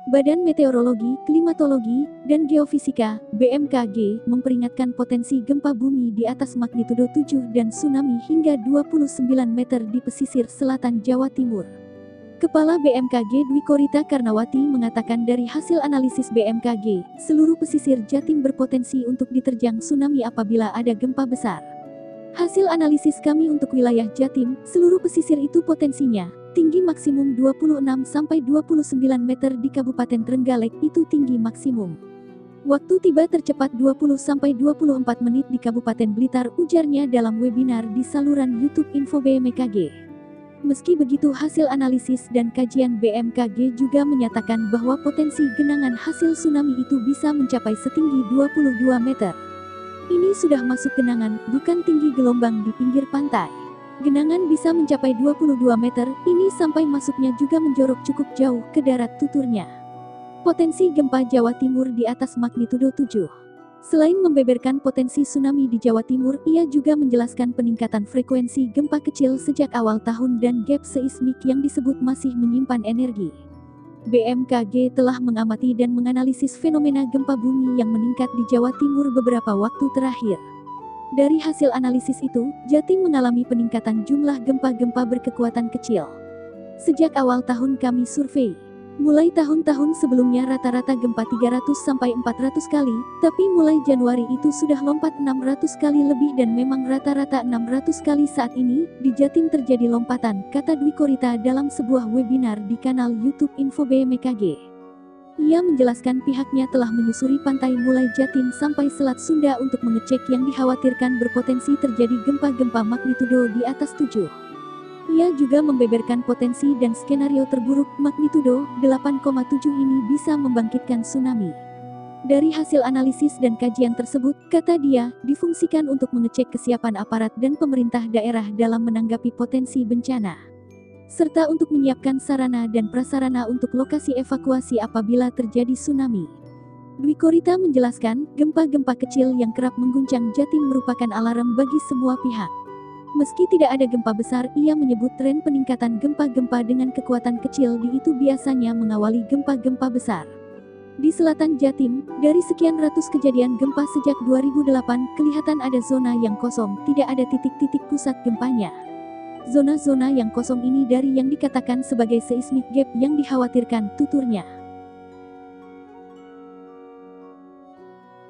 Badan Meteorologi, Klimatologi, dan Geofisika (BMKG) memperingatkan potensi gempa bumi di atas magnitudo 7 dan tsunami hingga 29 meter di pesisir selatan Jawa Timur. Kepala BMKG Dwi Korita Karnawati mengatakan dari hasil analisis BMKG, seluruh pesisir Jatim berpotensi untuk diterjang tsunami apabila ada gempa besar. Hasil analisis kami untuk wilayah Jatim, seluruh pesisir itu potensinya tinggi maksimum 26-29 meter di Kabupaten Trenggalek itu tinggi maksimum. Waktu tiba tercepat 20-24 menit di Kabupaten Blitar, ujarnya dalam webinar di saluran YouTube Info BMKG. Meski begitu, hasil analisis dan kajian BMKG juga menyatakan bahwa potensi genangan hasil tsunami itu bisa mencapai setinggi 22 meter. Ini sudah masuk genangan, bukan tinggi gelombang di pinggir pantai. Genangan bisa mencapai 22 meter, ini sampai masuknya juga menjorok cukup jauh ke darat, tuturnya. Potensi gempa Jawa Timur di atas magnitudo 7. Selain membeberkan potensi tsunami di Jawa Timur, ia juga menjelaskan peningkatan frekuensi gempa kecil sejak awal tahun dan gap seismik yang disebut masih menyimpan energi. BMKG telah mengamati dan menganalisis fenomena gempa bumi yang meningkat di Jawa Timur beberapa waktu terakhir. Dari hasil analisis itu, Jatim mengalami peningkatan jumlah gempa-gempa berkekuatan kecil. Sejak awal tahun kami survei. Mulai tahun-tahun sebelumnya rata-rata gempa 300-400 kali, tapi mulai Januari itu sudah lompat 600 kali lebih dan memang rata-rata 600 kali saat ini, di Jatim terjadi lompatan, kata Dwi Korita dalam sebuah webinar di kanal YouTube Info BMKG. Ia menjelaskan pihaknya telah menyusuri pantai mulai Jatim sampai Selat Sunda untuk mengecek yang dikhawatirkan berpotensi terjadi gempa-gempa magnitudo di atas 7. Ia juga membeberkan potensi dan skenario terburuk magnitudo 8,7 ini bisa membangkitkan tsunami. Dari hasil analisis dan kajian tersebut, kata dia, difungsikan untuk mengecek kesiapan aparat dan pemerintah daerah dalam menanggapi potensi bencana, serta untuk menyiapkan sarana dan prasarana untuk lokasi evakuasi apabila terjadi tsunami. Dwi Korita menjelaskan, gempa-gempa kecil yang kerap mengguncang Jatim merupakan alarm bagi semua pihak. Meski tidak ada gempa besar, ia menyebut tren peningkatan gempa-gempa dengan kekuatan kecil di itu biasanya mengawali gempa-gempa besar. Di selatan Jatim, dari sekian ratus kejadian gempa sejak 2008, kelihatan ada zona yang kosong, tidak ada titik-titik pusat gempanya. Zona-zona yang kosong ini dari yang dikatakan sebagai seismic gap yang dikhawatirkan, tuturnya.